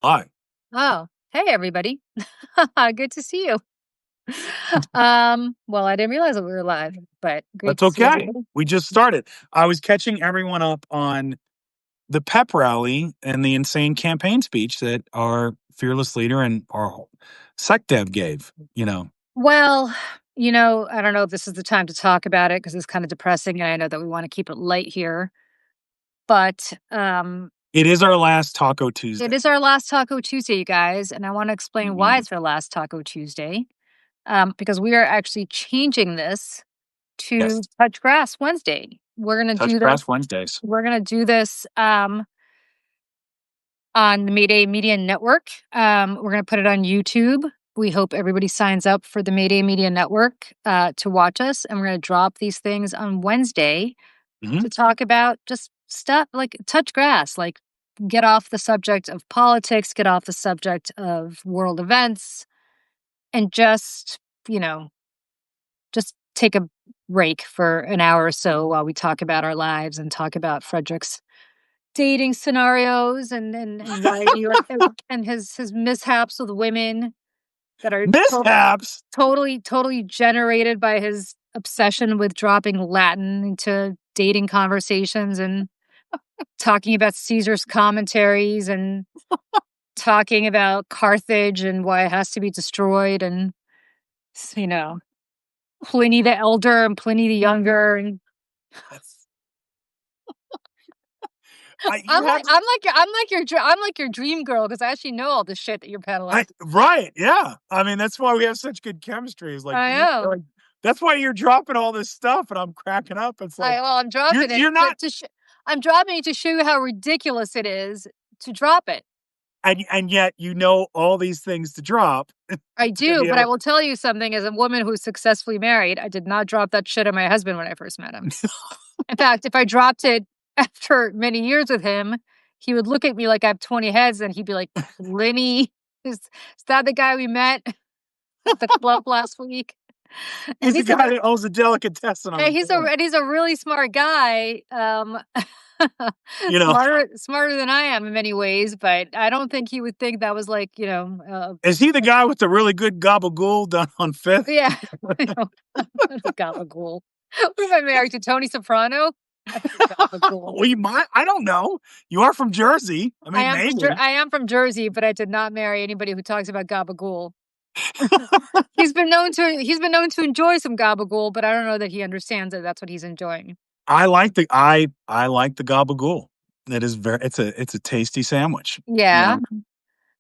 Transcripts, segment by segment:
Hi. Oh, hey everybody. Good to see you. Well, I didn't realize that we were live, but great That's to see okay. everybody. We just started. I was catching everyone up on the pep rally and the insane campaign speech that our fearless leader and our sec dev gave. Well, I don't know if this is the time to talk about it because it's kind of depressing, and I know that we want to keep it light here. But It is our last Taco it Tuesday. is our last Taco Tuesday, you guys, and I want to explain why Mhm. it's our last Taco Tuesday. Because we are actually changing this Yes. to Touch Grass Wednesday. We're gonna Touch do this. Grass Wednesdays. We're gonna do this. On the Mayday Media Network. We're going to put it on YouTube. We hope everybody signs up for the Mayday Media Network to watch us. And we're going to drop these things on Wednesday Mhm. to talk about just stuff like touch grass, like get off the subject of politics, get off the subject of world events, and you know, just take a break for an hour or so while we talk about our lives and talk about Frederick's dating scenarios and why he like and his mishaps with women that are Mishaps. totally generated by his obsession with dropping Latin into dating conversations and talking about Caesar's commentaries and talking about Carthage and why it has to be destroyed and you know Pliny the Elder and Pliny the Younger and You have. I'm like your dream girl because I actually know all the shit that you're peddling. Right. Yeah. I mean, that's why we have such good chemistry. Is like I you. know. Like, that's why you're dropping all this stuff, and I'm cracking up. It's like I'm dropping it you're not. I'm dropping it to show you how ridiculous it is to drop it. And yet you know all these things to drop. I To do, be but I able will tell you something as a woman who's successfully married, I did not drop that shit on my husband when I first met him. In fact, if I dropped it after many years with him, he would look at me like I have 20 heads and he'd be like, Lenny, is that the guy we met at the club last week? he's And the guy that owns a delicatessen on the corner. he's a really smart guy. You know, Smarter than I am in many ways, but I don't think he would think that was like, is he the guy with the really good gabagool done on Fifth? yeah, that's a gabagool. What if I married to Tony Soprano? That's a gabagool. Well, you might. I don't know. You are from Jersey. I mean, maybe. I am from Jersey, but I did not marry anybody who talks about gabagool. He's been known to enjoy some gabagool, but I don't know that he understands that that's what he's enjoying. I like the gabagool. It is very. It's a tasty sandwich. Yeah.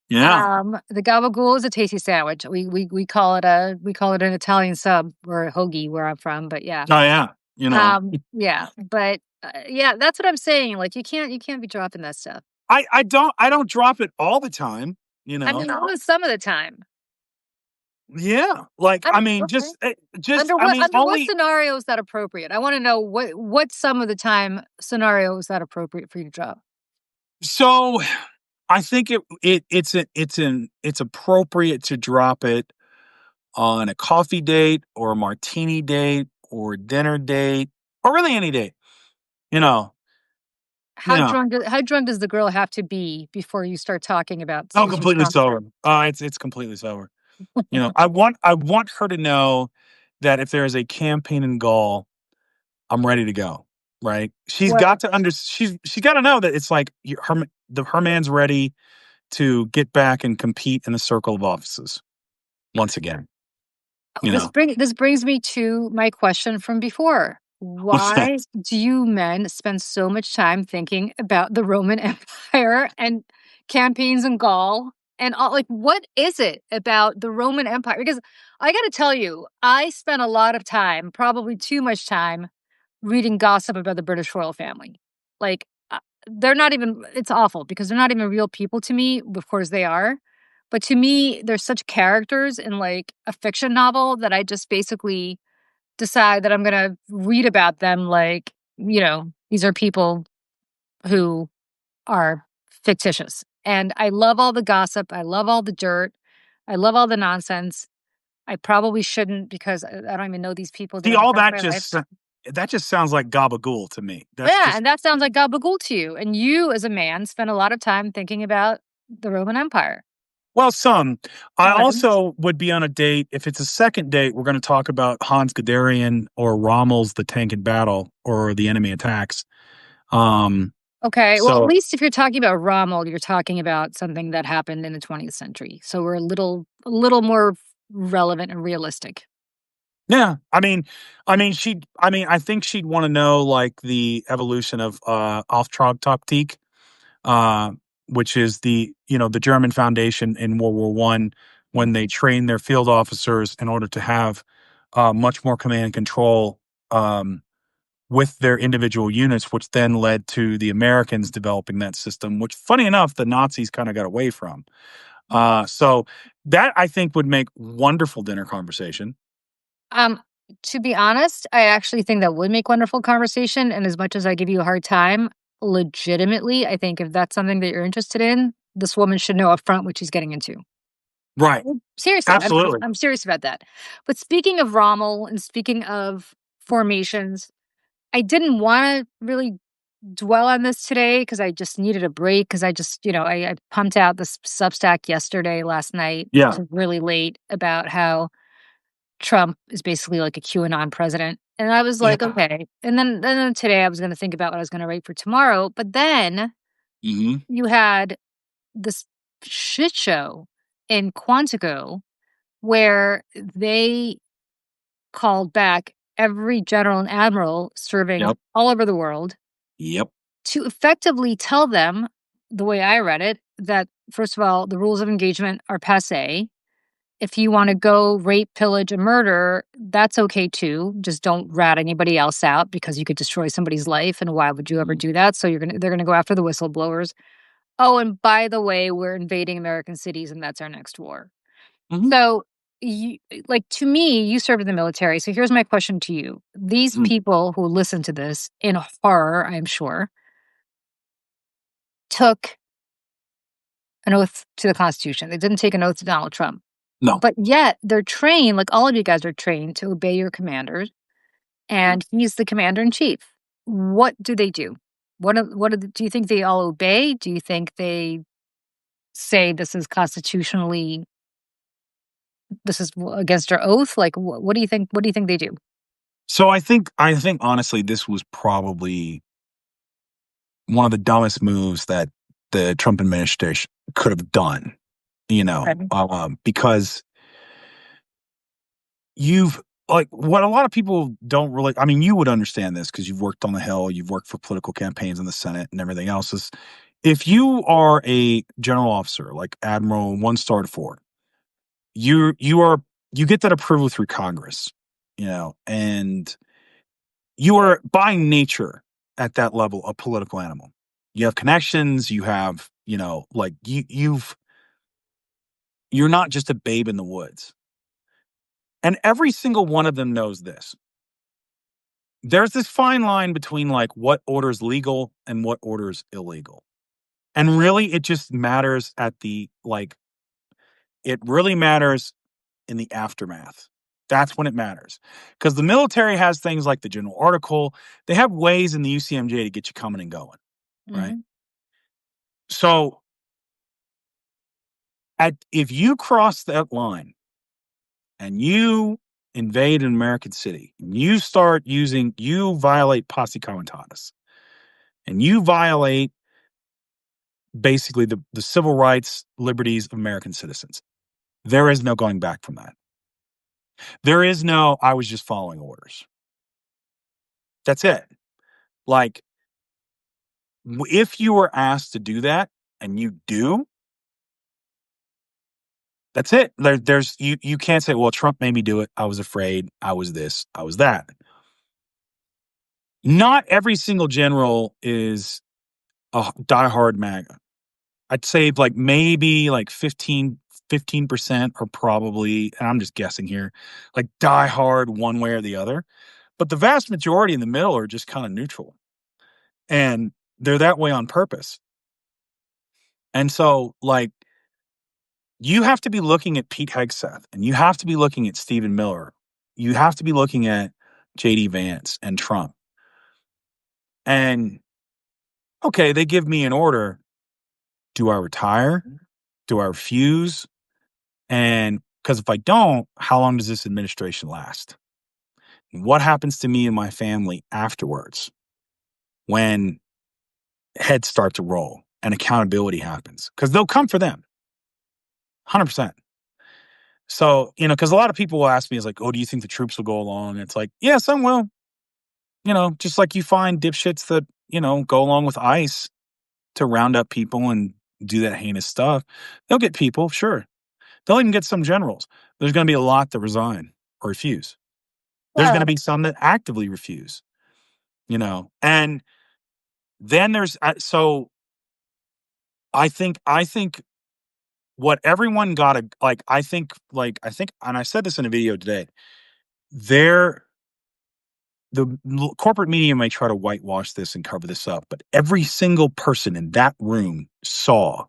Yeah. The gabagool is a tasty sandwich. We call it an Italian sub or a hoagie where I'm from, but yeah. Oh yeah. Yeah, but yeah, that's what I'm saying. Like you can't be dropping that stuff. I don't drop it all the time. I mean, some of the time. Yeah. Like I I mean, mean, okay. just I mean, Under what only. scenario is that appropriate? I want to know what some of the time scenario is that appropriate for you to drop. So I think it's appropriate to drop it on a coffee date or a martini date or a dinner date or really any date. You know, you know. How drunk does the girl have to be before you start talking about Oh, Caesar's completely comments? sober. It's completely sober. I want her to know that if there is a campaign in Gaul, I'm ready to go. Right? She's Well, got to she's got to know that it's like her man's ready to get back and compete in the circle of offices once again. You know. this brings me to my question from before. What's that? Why do you men spend so much time thinking about the Roman Empire and campaigns in Gaul and all, like what is it about the Roman Empire? Because I got to tell you, I spent a lot of time, probably too much time, reading gossip about the British royal family. Like they're not even. It's awful because they're not even real people to me. Of course they are, but to me, they're such characters in like a fiction novel that I just basically decide that I'm gonna read about them like, these are people who are fictitious. And I love all the gossip. I love all the dirt. I love all the nonsense. I probably shouldn't because I don't even know these people. They See, don't all affect my life. that just sounds like gabagool to me. That's Yeah, just and that sounds like gabagool to you. And you, as a man, spend a lot of time thinking about The Roman Empire. Well, some. I One. also would be on a date. If it's a second date, we're going to talk about Hans Guderian or Rommel's The Tank in Battle or The Enemy Attacks. Okay, well, at So least if you're talking about Rommel, you're talking about something that happened in the 20th century. So we're a little more relevant and realistic. yeah, I think she'd want to know like the evolution of Auftragtaktik, uh, which is the German foundation in World War One when they trained their field officers in order to have much more command and control um, with their individual units, which then led to the Americans developing that system, which, funny enough, the Nazis kind of got away from. So that I think would make wonderful dinner conversation. Um, to be honest, I actually think that would make wonderful conversation, and as much as I give you a hard time, legitimately, I think if that's something that you're interested in, this woman should know upfront what she's getting into. Right. Seriously, Absolutely. I'm serious about that. But speaking of Rommel and speaking of formations, I didn't wanna really dwell on this today because I just needed a break because I just, I pumped out this Substack last night, Yeah. really late about how Trump is basically like a QAnon president. And I was Yeah. like, okay. And then today I was going to think about what I was going to write for tomorrow. But then Hmm. you had this shit show in Quantico where they called back every general and admiral serving Yep. all over the world Yep. to effectively tell them, the way I read it, that first of all, the rules of engagement are passe. If you wanna go rape, pillage, and murder, that's okay too. Just don't rat anybody else out because you could destroy somebody's life, and why would you ever do that? So they're gonna go after the whistleblowers. Oh, and by the way, we're invading American cities, and that's our next war. Hmm. So, you like, to me, you served in the military, so here's my question to you. These Hmm. people who listen to this in horror, I'm sure, took an oath to the Constitution. They didn't take an oath to Donald Trump. No. But yet they're trained, like all of you guys are trained to obey your commanders, and he's the commander in chief. What do they do? Do you think they all obey? Do you think they say this is constitutionally, this is against our oath? Like, what do you think? What do you think they do? So I think honestly, this was probably one of the dumbest moves that the Trump administration could have done. Okay. Because you've like what a lot of people don't really. I mean, you would understand this because you've worked on the Hill, you've worked for political campaigns in the Senate and everything else. Is if you are a general officer like Admiral 1 star to 4, you get that approval through Congress, and you are by nature at that level a political animal. You have connections, you have, like you're not just a babe in the woods. And every single one of them knows this. There's this fine line between like what orders legal and what orders illegal. And really it just matters it really matters in the aftermath. That's when it matters. Because the military has things like the general article. They have ways in the UCMJ to get you coming and going, right? Mhm. So if you cross that line and you invade an American city, and you violate posse comitatus, and you violate basically the civil rights, liberties of American citizens, there is no going back from that. There is no, I was just following orders. That's it. Like, if you were asked to do that and you do, that's it. You can't say, well, Trump made me do it. I was afraid. I was this. I was that. Not every single general is a diehard MAGA. I'd say like maybe like 15% are probably, and I'm just guessing here, like diehard one way or the other. But the vast majority in the middle are just kind of neutral. And they're that way on purpose. And so, like, you have to be looking at Pete Hegseth and you have to be looking at Stephen Miller. You have to be looking at JD Vance and Trump. And okay, they give me an order. Do I retire? Do I refuse? And because if I don't, how long does this administration last? What happens to me and my family afterwards when heads start to roll and accountability happens? Because they'll come for them, 100%. So, because a lot of people will ask me, is like, oh, do you think the troops will go along? And it's like, yeah, some will. Just like you find dipshits that, go along with ICE to round up people and do that heinous stuff. They'll get people, sure. They'll even get some generals. There's going to be a lot that resign or refuse. There's going to Well, be some that actively refuse, and then there's so I think what everyone got to I think, and I said this in a video today. There, corporate media may try to whitewash this and cover this up, but every single person in that room saw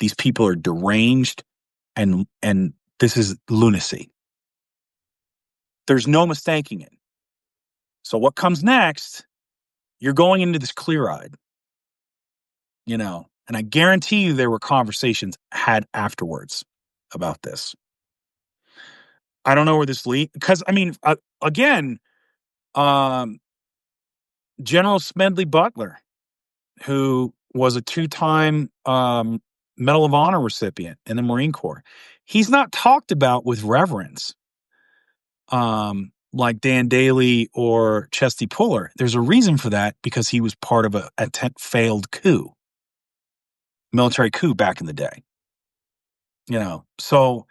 these people are deranged, and this is lunacy. There's no mistaking it. So what comes next? You're going into this clear-eyed, and I guarantee you there were conversations had afterwards about this. I don't know where this lead because I mean, again, um, General Smedley Butler, who was a two-time Medal of Honor recipient in the Marine Corps, he's not talked about with reverence, like Dan Daly or Chesty Puller. There's a reason for that because he was part of a failed military coup back in the day. So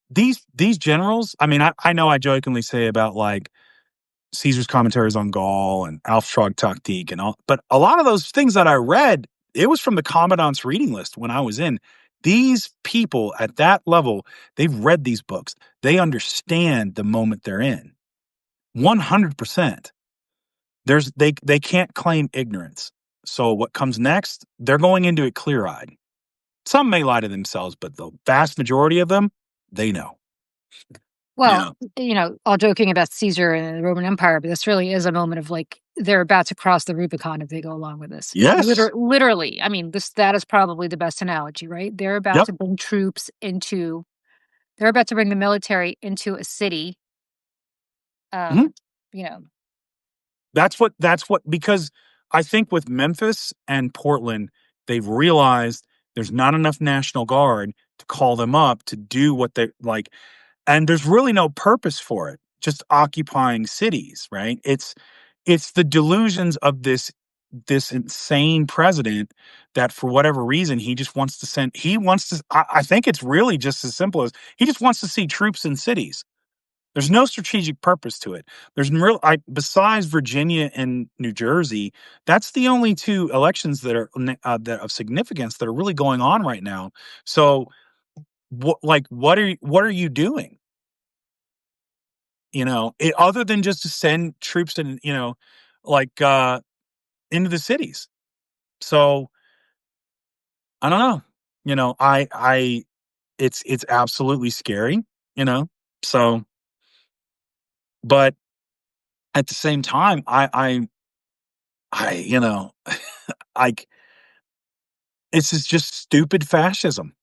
these generals. I mean, I know I jokingly say about like Caesar's commentaries on Gaul and Auftragtaktik and all, but a lot of those things that I read, it was from the commandant's reading list when I was in. These people at that level, they've read these books. They understand the moment they're in. 100%. They can't claim ignorance. So what comes next? They're going into it clear-eyed. Some may lie to themselves, but the vast majority of them, they know. well, all joking about Caesar and the Roman Empire, but this really is a moment of like they're about to cross the Rubicon if they go along with this. Yes. Literally. I mean, that is probably the best analogy, right? They're about Yep. to bring they're about to bring the military into a city. Mhm. You know, That's what because I think with Memphis and Portland, they've realized there's not enough National Guard to call them up to do what they like, and there's really no purpose for it. Just occupying cities, right? It's the delusions of this insane president that for whatever reason he just wants to send he wants to I think it's really just as simple as he just wants to see troops in cities. There's no strategic purpose to it. There's real besides Virginia and New Jersey, that's the only two elections that are that of significance that are really going on right now. So, what are you doing? Other than just to send troops in, like into the cities. So I don't know. It's absolutely scary. You know. So, but at the same time, I like this is just stupid fascism.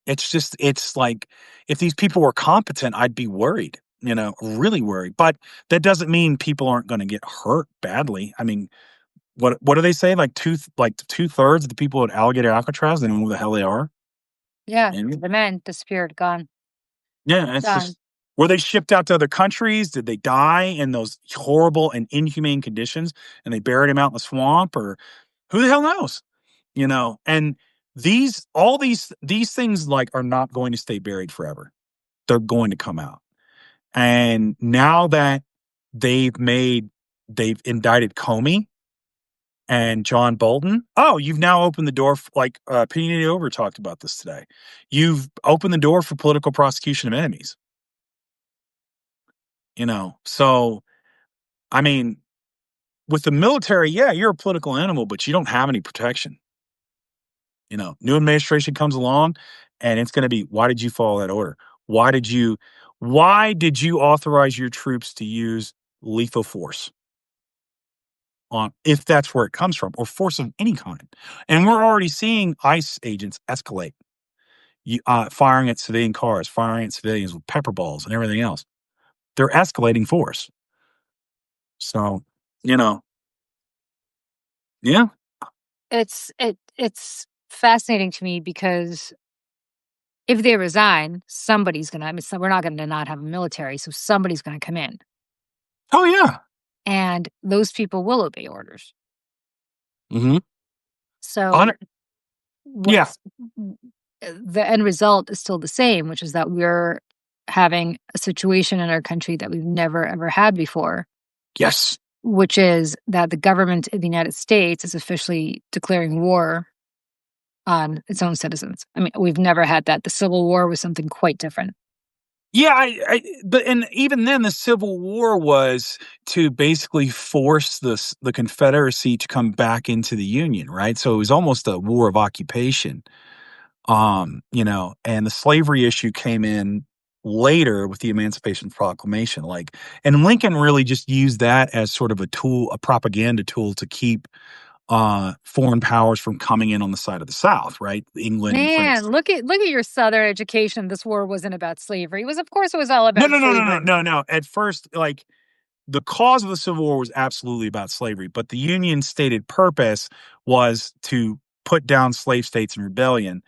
It's like if these people were competent, I'd be worried, really worried. But that doesn't mean people aren't going to get hurt badly. I mean, what do they say? Like two-thirds of the people at Alligator Alcatraz, they don't know who the hell they are. yeah, And the man disappeared, gone, yeah, it's gone. just were they shipped out to other countries? Did they die in those horrible and inhumane conditions, and they buried him out in the swamp, or who the hell knows? And all these things like are not going to stay buried forever. They're going to come out. And now that they've indicted Comey and John Bolton. Oh, you've now opened the door like Penny Over talked about this today. You've opened the door for political prosecution of enemies. So I mean, with the military, yeah, you're a political animal, but you don't have any protection. New administration comes along and it's going to be, why did you follow that order? Why did you authorize your troops to use lethal force on, if that's where it comes from, or force of any kind? And we're already seeing ICE agents escalate. firing at civilian cars, firing at civilians with pepper balls and everything else. They're escalating force. So, you know, yeah, It's fascinating to me because if they resign, somebody's gonna. I mean, so we're not gonna not have a military, so somebody's gonna come in, oh yeah, and those people will obey orders. hmm So yeah, what's the end result is still the same, which is that we're having a situation in our country that we've never ever had before, yes, which is that the government of the United States is officially declaring war on its own citizens. I mean, we've never had that. The Civil War was something quite different. yeah. But and even then, the Civil War was to basically force the Confederacy to come back into the Union, right? So it was almost a war of occupation. And the slavery issue came in later with the Emancipation Proclamation, like, and Lincoln really just used that as sort of a tool, a propaganda tool to keep foreign powers from coming in on the side of the South, right? England and Man, France. look at your Southern education. This war wasn't about slavery. It was, of course, it was all No, about no, no, no, no, slavery. no, no. At first, like, the cause of the Civil War was absolutely about slavery, but the Union's stated purpose was to put down slave states in rebellion.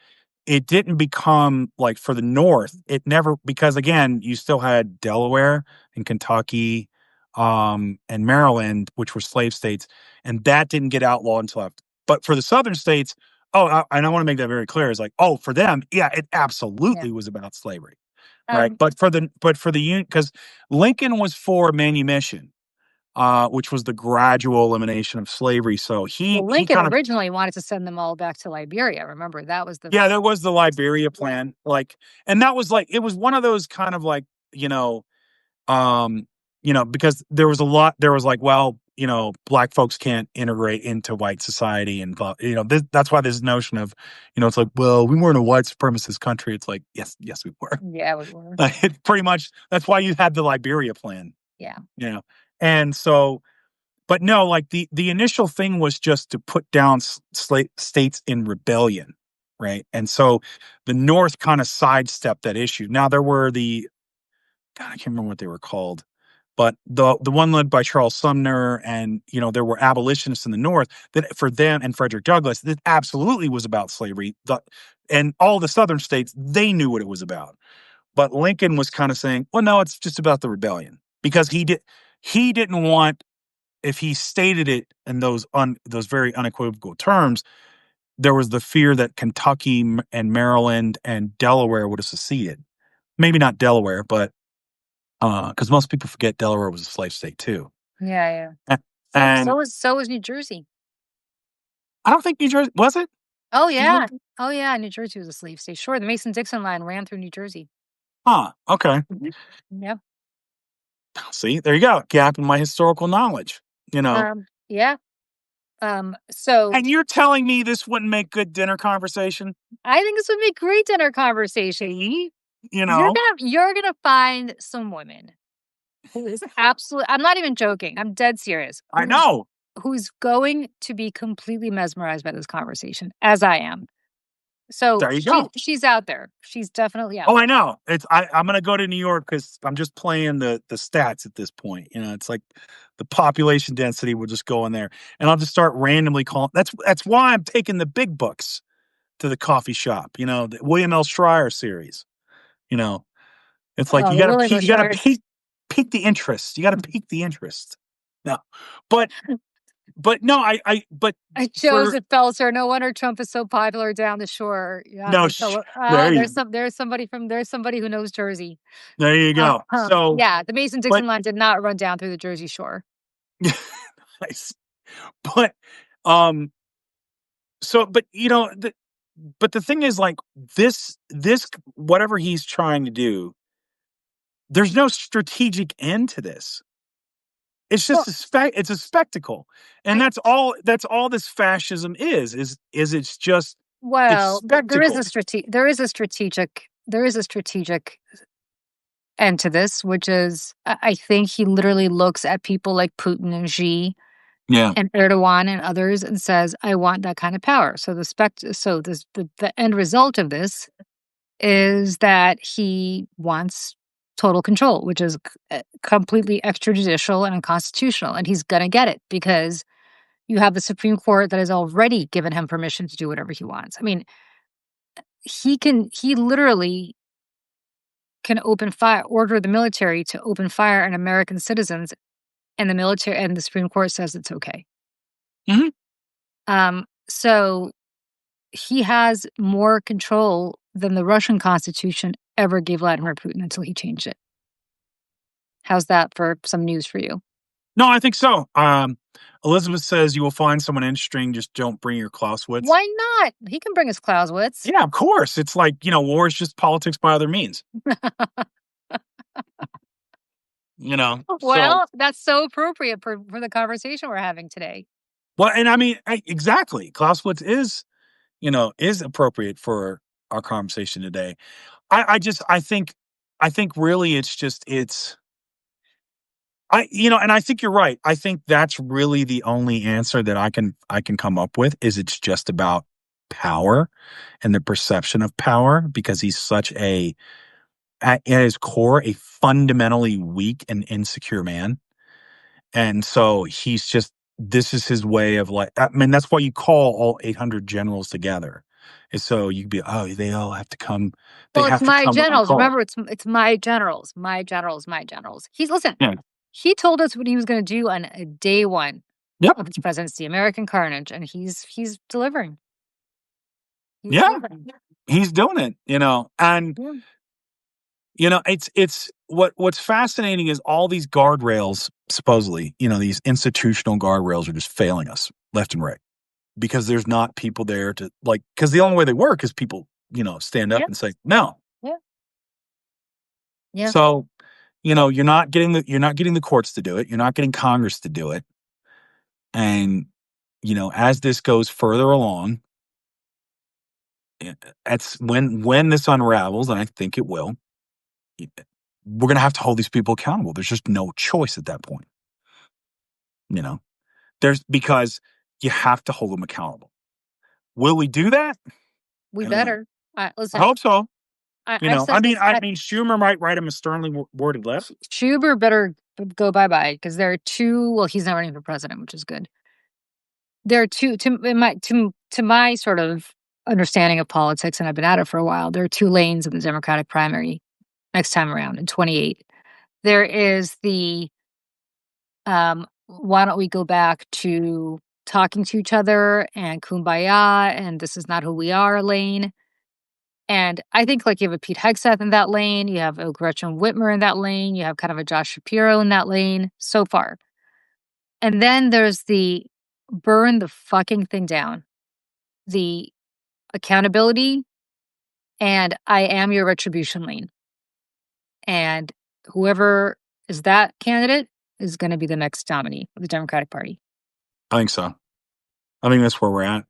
It didn't become like for the North, it never, because again, you still had Delaware and Kentucky, and Maryland, which were slave states, and that didn't get outlawed until after. But for the Southern states, and I want to make that very clear, is like, oh, for them, yeah, it Yeah. absolutely was about slavery, right? Um, But for the Union, because Lincoln was for manumission, which was the gradual elimination of slavery. So he well, he Lincoln kind of, originally wanted to send them all back to Liberia. Remember, that was the yeah, there was the Liberia plan, like, and that was like, it was one of those kind of like, um, because there was like, well, black folks can't integrate into white society, and that's why this notion of, it's like, well, we weren't a white supremacist country. It's like, yes, yes, we were. yeah, we were. Pretty much, that's why you had the Liberia plan, Yeah. you know, and so. But no, like the initial thing was just to put down states in rebellion, right? And so the North kind of sidestepped that issue. Now there were God, I can't remember what they were called, but the one led by Charles Sumner, and there were abolitionists in the North that for them, and Frederick Douglass, that absolutely was about slavery. And all the Southern states, they knew what it was about. But Lincoln was kind of saying, well, no, it's just about the rebellion, because he didn't want, if he stated it in those very unequivocal terms, there was the fear that Kentucky and Maryland and Delaware would have seceded. Maybe not Delaware, but because most people forget Delaware was a slave state too. Yeah, yeah. A- So And so was so was New Jersey. I don't think New Jersey was it. Oh Do you yeah. remember? Oh yeah, New Jersey was a slave state. Sure, the Mason-Dixon line ran through New Jersey. Huh. Okay. Yeah. See, there you go. Gap in my historical knowledge. You know, Yeah. So and you're telling me this wouldn't make good dinner conversation? I think this would be great dinner conversation. You know, You're gonna find some women who is absolutely, I'm not even joking. I'm dead serious. I know. Who's going to be completely mesmerized by this conversation, as I am. So There you go. she's out there. She's definitely out Oh, I there. know. I'm gonna go to New York because I'm just playing the stats at this point. It's like the population density will just go in there, and I'll just start randomly calling. That's why I'm taking the big books to the coffee shop. The William L. Schreier series. You know, it's like Oh, the William you gotta Shires. pique the interest. You gotta pique the interest. No, but no, but for Joseph Belzer. No wonder Trump is so popular down the shore. Yeah, no, there you there's somebody who knows Jersey. there you go. So, Yeah, the Mason but Dixon line did not run down through the Jersey Shore. nice. But um, so but but the thing is, like, this whatever he's trying to do, there's no strategic end to this. It's Well, just it's a spectacle. And I that's all this fascism is it's just it's well, spectacle. there is a strategic end to this, which is I think he literally looks at people like Putin and Xi Yeah. and Erdogan and others and says, "I want that kind of power." So the end result of this is that he wants total control, which is completely extrajudicial and unconstitutional. And he's going to get it because you have the Supreme Court that has already given him permission to do whatever he wants. I mean, he literally can open fire, order the military to open fire on American citizens, and the military and the Supreme Court says it's okay. So he has more control than the Russian Constitution ever gave Vladimir Putin until he changed it. How's that for some news for you? No, I think so. Elizabeth says you will find someone interesting. Just don't bring your Clausewitz. Why not? He can bring his Clausewitz. Yeah, of course. It's like, war is just politics by other means. Well, that's so appropriate for the conversation we're having today. Well, and I mean, exactly. Clausewitz is appropriate for our conversation today. I think really and I think you're right. I think that's really the only answer that I can come up with is it's just about power and the perception of power, because he's such at his core, a fundamentally weak and insecure man. And so this is his way of that's why you call all 800 generals together. And so you'd be, they all have to come. Well, it's my generals. Remember, it's my generals, my generals, my generals. He told us what he was going to do on day one of his presidency, American carnage, and he's delivering. He's doing it, and it's what's fascinating is all these guardrails, supposedly, these institutional guardrails are just failing us left and right, because there's not people there to because the only way they work is people, stand up and say no. Yeah. So, you're not getting the courts to do it. You're not getting Congress to do it. And, as this goes further along, that's when this unravels, and I think it will, we're going to have to hold these people accountable. There's just no choice at that point. Because you have to hold them accountable. Will we do that? We better. Listen, I hope so. I mean, Schumer might write him a sternly worded letter. Schumer better go bye-bye, because there are two. Well, he's not running for president, which is good. There are two to my sort of understanding of politics, and I've been at it for a while. There are two lanes in the Democratic primary next time around in 28. There is the why don't we go back to talking to each other and kumbaya and this is not who we are lane. And I think you have a Pete Hegseth in that lane, you have a Gretchen Whitmer in that lane, you have kind of a Josh Shapiro in that lane so far. And then there's the burn the fucking thing down, the accountability, and I am your retribution lane. And whoever is that candidate is going to be the next nominee of the Democratic Party. I think so. I think that's where we're at.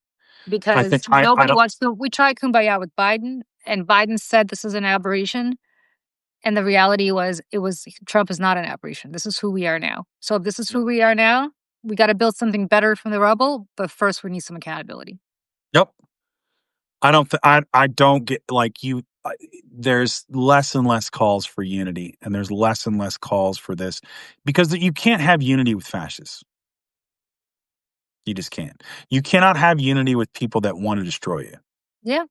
Because nobody wants to. We tried kumbaya with Biden, and Biden said this is an aberration. And the reality was, Trump is not an aberration. This is who we are now. So if this is who we are now, we got to build something better from the rubble. But first, we need some accountability. Yep. I don't get there's less and less calls for unity, and there's less and less calls for this, because you can't have unity with fascists. You just can't. You cannot have unity with people that want to destroy you. Yeah.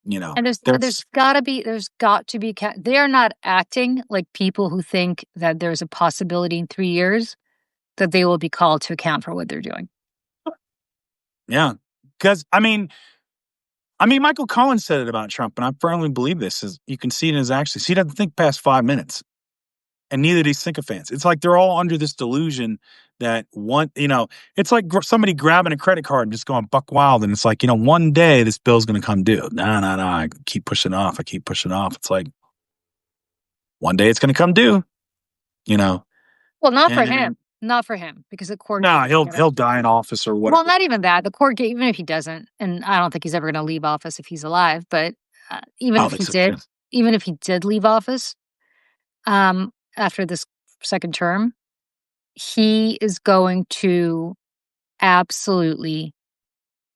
And there's got to be, they are not acting like people who think that there's a possibility in 3 years that they will be called to account for what they're doing. Yeah. Because, I mean, Michael Cohen said it about Trump, and I firmly believe this, is you can see it in his actions. He doesn't think past 5 minutes. And neither do these sycophants. It's like they're all under this delusion that it's like somebody grabbing a credit card and just going buck wild. And it's like, one day this bill's going to come due. No. I keep pushing off. It's like, one day it's going to come due, Well, not for him. Not for him, because the court. No, he'll die in office or whatever. Well, not even that. The court, even if he doesn't, and I don't think he's ever going to leave office if he's alive. But even if he did leave office, after this second term, he is going to absolutely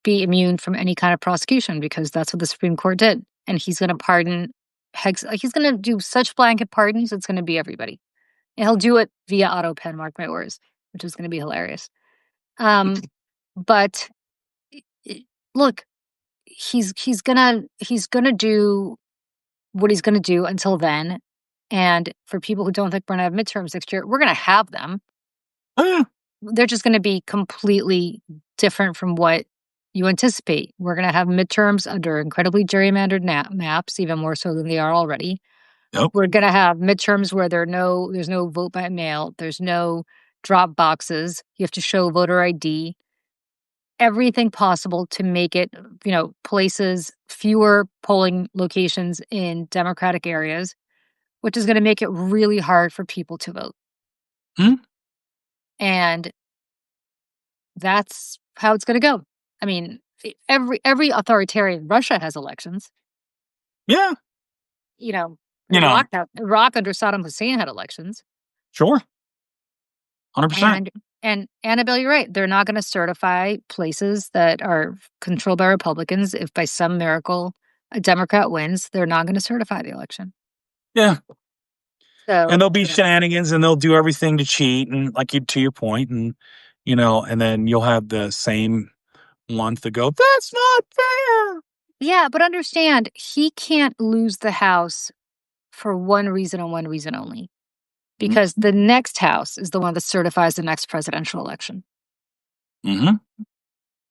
be immune from any kind of prosecution, because that's what the Supreme Court did. and he's gonna pardon he's gonna do such blanket pardons, it's gonna be everybody. And he'll do it via auto pen, mark my words, which is gonna be hilarious. Um, but I look, he's gonna do what he's gonna do until then, and for people who don't think we're gonna have midterms next year, we're gonna have them. Oh, yeah. They're just gonna be completely different from what you anticipate. We're gonna have midterms under incredibly gerrymandered maps, even more so than they are already. Nope. We're gonna have midterms where there's no vote by mail, there's no drop boxes, you have to show voter ID, everything possible to make it, places fewer polling locations in Democratic areas, which is gonna make it really hard for people to vote. Mhm. And that's how it's gonna go. I mean, every authoritarian Russia has elections. Yeah. You know, You know, Iraq under Saddam Hussein had elections. sure. 100%. And Annabelle, you're right. They're not gonna certify places that are controlled by Republicans. If by some miracle a Democrat wins, they're not gonna certify the election. Yeah. So, And there'll be shenanigans and they'll do everything to cheat and to your point, and and then you'll have the same ones that go, "That's not fair." yeah, but understand, he can't lose the House for one reason and one reason only, because the next House is the one that certifies the next presidential election. Mhm.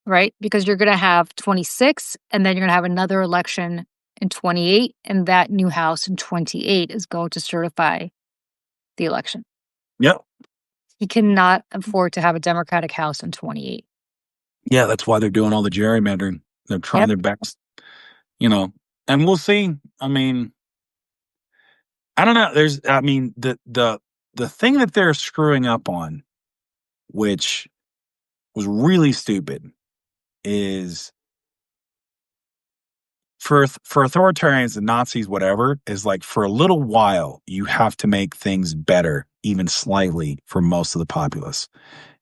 Right? Because you're gonna have 26, and then you're gonna have another election in 28, and that new House in 28 is going to certify the election. Yep. He cannot afford to have a Democratic House in 28. Yeah, that's why they're doing all the gerrymandering. They're trying Yep. their best, and we'll see. I mean, I don't know. The thing that they're screwing up on, which was really stupid, is for authoritarians and Nazis, whatever, is like for a little while you have to make things better, even slightly, for most of the populace,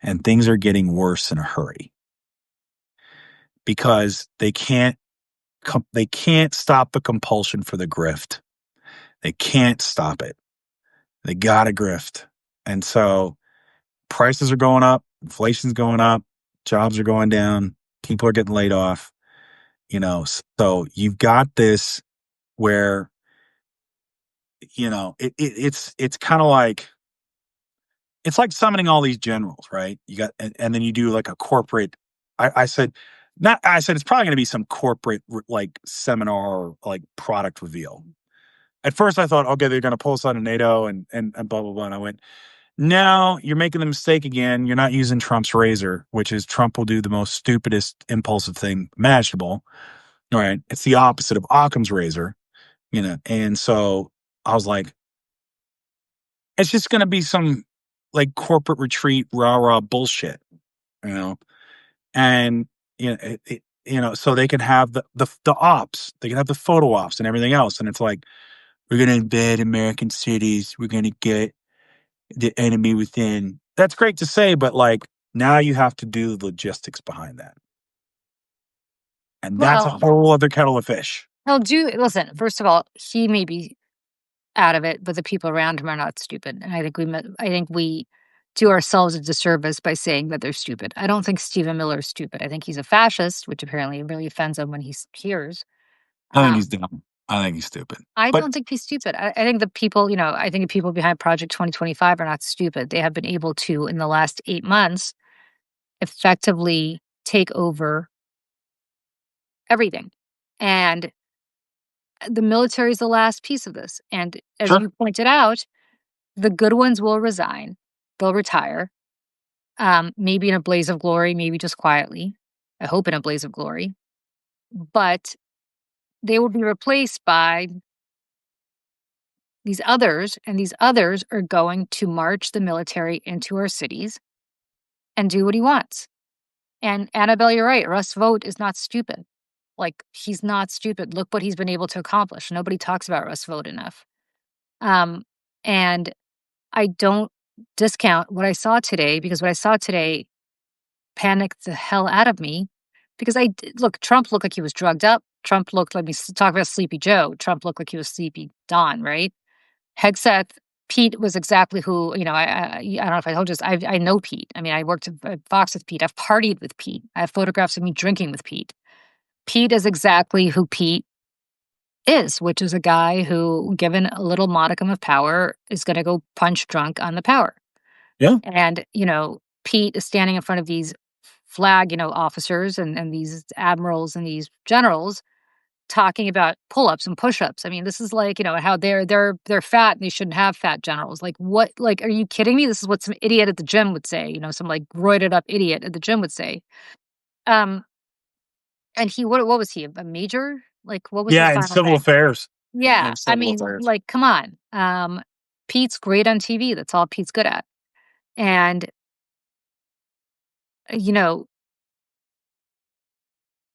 and things are getting worse in a hurry because they can't stop the compulsion for the grift. They can't stop it. They gotta grift, and so prices are going up, inflation's going up, jobs are going down, people are getting laid off. So you've got this where it's kind of like it's like summoning all these generals, right? You got and then you do like a corporate. I said not. I said it's probably going to be some corporate like seminar or like product reveal. At first, I thought, okay, they're going to pull us out of NATO and blah blah blah. And I went, no, you're making the mistake again. You're not using Trump's razor, which is Trump will do the most stupidest impulsive thing imaginable. All right, it's the opposite of Occam's razor, And so I was like, it's just going to be some like corporate retreat, rah rah bullshit, you know, and so they can have the ops, they can have the photo ops and everything else, and it's like we're going to invade American cities, we're going to get the enemy within. That's great to say, but like now you have to do the logistics behind that, and that's a Well, whole other kettle of fish. listen, first of all, he may be out of it, but the people around him are not stupid. And I think we do ourselves a disservice by saying that they're stupid. I don't think Stephen Miller is stupid. I think he's a fascist, which apparently really offends him when he hears. I think Um, he's dumb. I think he's stupid. I But don't think he's stupid. I think the people, I think the people behind Project 2025 are not stupid. They have been able to, in the last 8 months, effectively take over everything. And the military is the last piece of this. And as sure, you pointed out, the good ones will resign. They'll retire. Maybe in a blaze of glory, maybe just quietly. I hope in a blaze of glory. But they will be replaced by these others, and these others are going to march the military into our cities and do what he wants. And Annabelle, you're right. Russ Vought is not stupid. Like, he's not stupid. Look what he's been able to accomplish. Nobody talks about Russ Vought enough. And I don't discount what I saw today, because what I saw today panicked the hell out of me, because look, Trump looked like he was drugged up. Trump looked like, talk about Sleepy Joe. Trump looked like he was Sleepy Don, right? Hegseth, Pete was exactly who, I don't know if I told you this. I know Pete. I mean, I worked at Fox with Pete. I've partied with Pete. I have photographs of me drinking with Pete. Pete is exactly who Pete is, which is a guy who, given a little modicum of power, is going to go punch drunk on the power. Yeah. And, Pete is standing in front of these flag, officers and these admirals and these generals talking about pull-ups and push-ups. I mean, this is like, how they're fat and they shouldn't have fat generals. Like, what, like, are you kidding me? This is what some idiot at the gym would say, some like roided up idiot at the gym would say. Um, and what was he? A major? Like, what was his Yeah, in final civil rank? affairs. Yeah. In I civil mean, affairs. like, come on. Pete's great on TV. That's all Pete's good at. And, you know,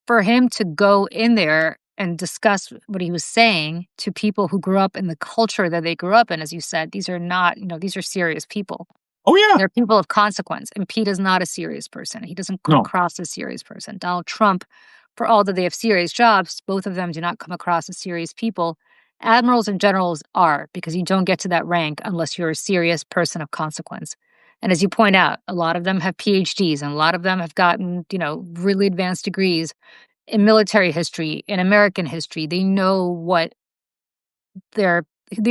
for him to go in there and discuss what he was saying to people who grew up in the culture that they grew up in, as you said, these are not, these are serious people. Oh yeah. They're people of consequence. And Pete is not a serious person. He doesn't come No. across as a serious person. Donald Trump, for all that they have serious jobs, both of them do not come across as serious people. Admirals and generals are, because you don't get to that rank unless you're a serious person of consequence. And as you point out, a lot of them have PhDs and a lot of them have gotten, really advanced degrees in military history, in American history. They know they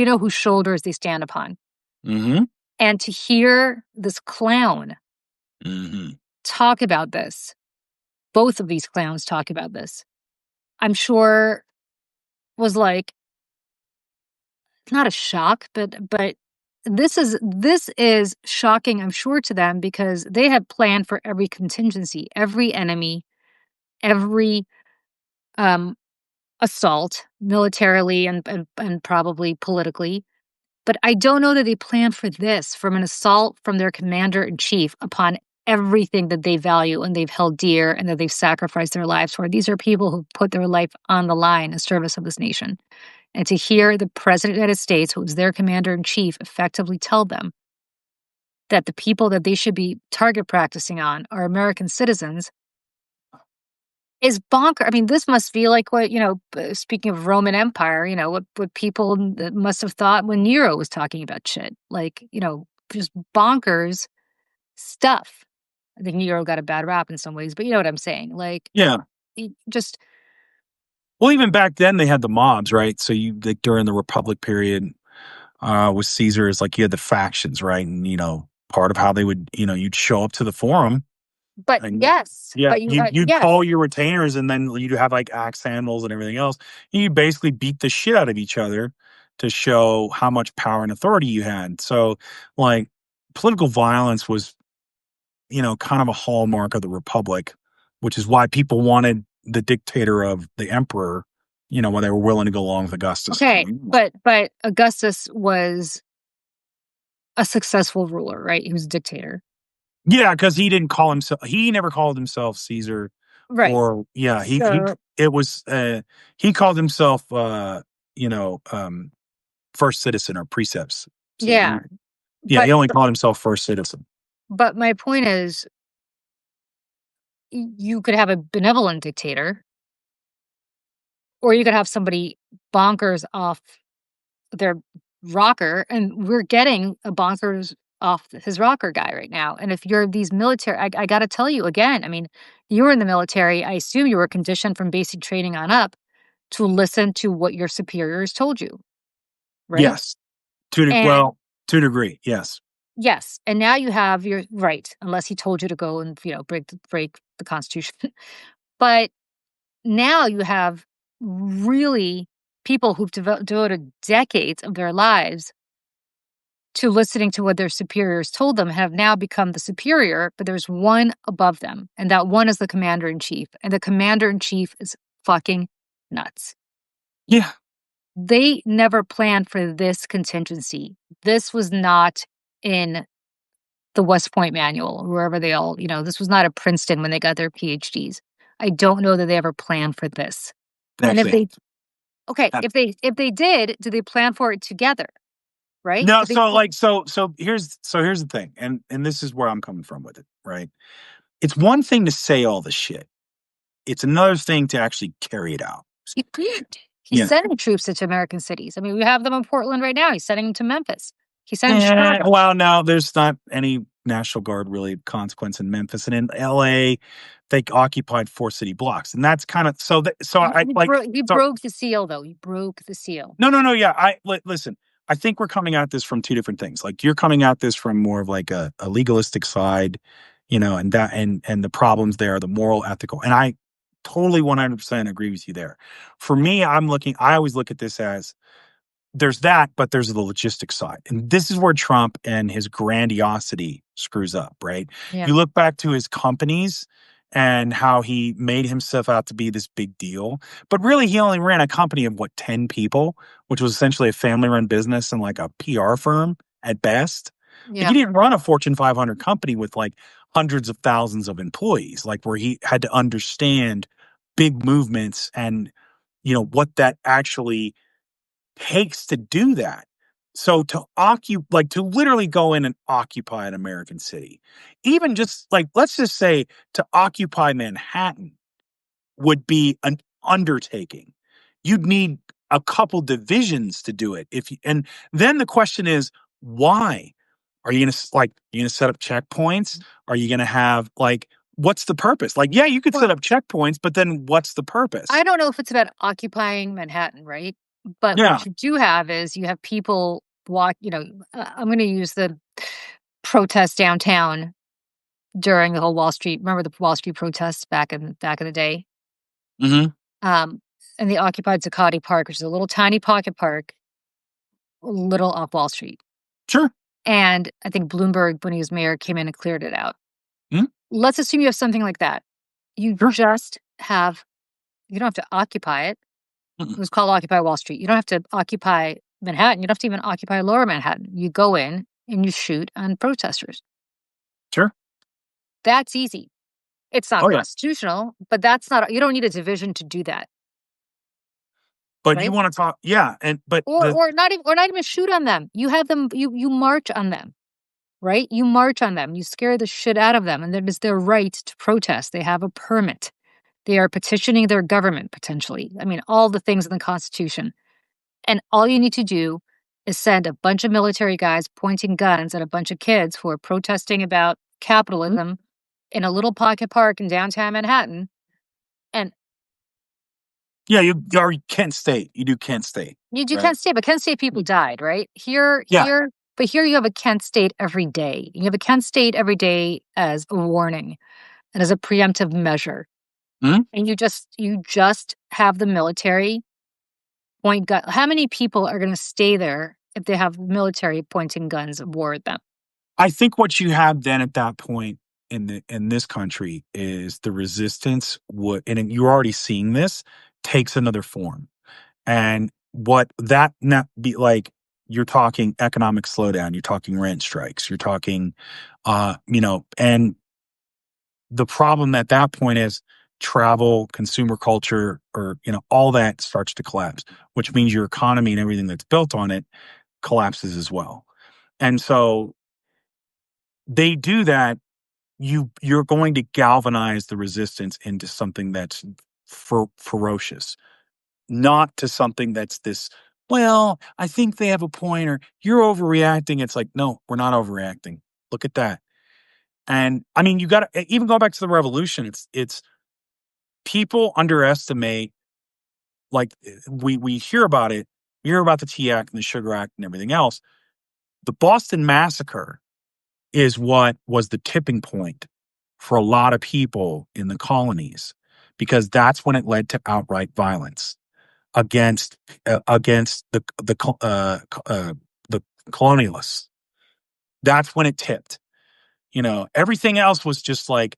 know whose shoulders they stand upon. Mm-hmm. And to hear this clown Mm-hmm. talk about this, both of these clowns talk about this, I'm sure was like, not a shock, but this is shocking, I'm sure, to them, because they have planned for every contingency, every enemy, every um assault, militarily and probably politically. But I don't know that they planned for this, from an assault from their commander in chief upon everything that they value and they've held dear and that they've sacrificed their lives for. These are people who put their life on the line in service of this nation. And to hear the president of the United States, who's their commander in chief, effectively tell them that the people that they should be target practicing on are American citizens is bonker. I mean, this must feel like what, speaking of Roman Empire, what people must have thought when Nero was talking about shit. Like, just bonkers stuff. I think Nero got a bad rap in some ways, but you know what I'm saying? Like, Yeah. just, Well, even back then they had the mobs, right? So like during the Republic period, with Caesar, is like you had the factions, right? And part of how they would, you'd show up to the forum. but And yes, yeah, but you'd yes, call your retainers, and then you'd have like axe handles and everything else. You basically beat the shit out of each other to show how much power and authority you had. So, like, political violence was, kind of a hallmark of the Republic, which is why people wanted the dictator of the emperor, when they were willing to go along with Augustus. okay, but Augustus was a successful ruler, right? He was a dictator. Yeah, because he never called himself Caesar. Right. Or yeah, So, it was he called himself first citizen or precepts. So yeah, he but only called himself first citizen. but my point is, you could have a benevolent dictator, or you could have somebody bonkers off their rocker, and we're getting a bonkers off his rocker guy right now. And if you're these military, I got to tell you again, I mean, you were in the military. I assume you were conditioned from basic training on up to listen to what your superiors told you, right? Yes, And to a degree, yes. yes, and now you have your right, unless he told you to go and break the Constitution. But now you have really people who've devoted decades of their lives to listening to what their superiors told them, have now become the superior, but there's one above them, and that one is the commander in chief. And the commander in chief is fucking nuts. Yeah, They never planned for this contingency. This was not in the West Point manual, or wherever they all, this was not at Princeton when they got their PhDs. I don't know that they ever planned for this. And if actually, they Okay, if they did they plan for it together, right? no. Did they So like, here's the thing, and this is where I'm coming from with it, right? It's one thing to say all the shit. It's another thing to actually carry it out. He's Yeah. sending troops into American cities. I mean, we have them in Portland right now. He's sending them to Memphis. He's sending Chicago. Well, no, there's not any National Guard really consequence in Memphis, and in LA, they occupied 4 city blocks, and that's kind of so. So I like He so. broke the seal, though. He broke the seal. No. Yeah, listen. I think we're coming at this from two different things. Like you're coming at this from more of like a legalistic side, and that and the problems there, the moral, ethical, and I totally 100% agree with you there. For me, I always look at this as there's that, but there's the logistics side. And this is where Trump and his grandiosity screws up, right? Yeah. You look back to his companies and how he made himself out to be this big deal. But really, he only ran a company of 10 people, which was essentially a family run business and like a PR firm at best. Like Yeah. he didn't run a Fortune 500 company with like hundreds of thousands of employees, like where he had to understand big movements and, what that actually takes to do that. So to literally go in and occupy an American city, even just like, let's just say to occupy Manhattan would be an undertaking. You'd need a couple divisions to do it. And then the question is, why? Are you gonna set up checkpoints? Are you gonna have what's the purpose? Like, yeah, you could set up checkpoints, but then what's the purpose? I don't know if it's about occupying Manhattan, right? But Yeah. what you do have is you have people walk, I'm going to use the protest downtown during the whole Wall Street. Remember the Wall Street protests back in the day? Mm-hmm. And they occupied Zuccotti Park, which is a little tiny pocket park, a little off Wall Street. Sure. And I think Bloomberg, when he was mayor, came in and cleared it out. Mm-hmm. Let's assume you have something like that. You just have, you don't have to occupy it. It was called Occupy Wall Street. You don't have to occupy Manhattan. You don't have to even occupy Lower Manhattan. You go in and you shoot on protesters. Sure. That's easy. It's not Oh, yeah. constitutional, but that's not, you don't need a division to do that. But right? you want to talk, yeah, or not even shoot on them. You have them, you march on them, right? You march on them. You scare the shit out of them, and it is their right to protest. They have a permit. They are petitioning their government, potentially. I mean, all the things in the Constitution. And all you need to do is send a bunch of military guys pointing guns at a bunch of kids who are protesting about capitalism in a little pocket park in downtown Manhattan. And yeah, you Kent State. You do Kent State. You do, right? Kent State, but Kent State people died, right? Here you have a Kent State every day. You have a Kent State every day as a warning and as a preemptive measure. Mm-hmm. And you just have the military point gun. How many people are going to stay there if they have military pointing guns of war at them? I think what you have then at that point in this country is the resistance and you're already seeing this, takes another form. And what that not be like, you're talking economic slowdown, you're talking rent strikes, you're talking and the problem at that point is travel, consumer culture, or all that starts to collapse, which means your economy and everything that's built on it collapses as well. And so they do that. You're going to galvanize the resistance into something that's ferocious, not to something that's this, well, I think they have a point, or you're overreacting. It's like, no, we're not overreacting. Look at that. And I mean, you got to even go back to the revolution. It's people underestimate, like we hear about it. We hear about the Tea Act and the Sugar Act and everything else. The Boston Massacre is what was the tipping point for a lot of people in the colonies, because that's when it led to outright violence against the colonialists. That's when it tipped. Everything else was just like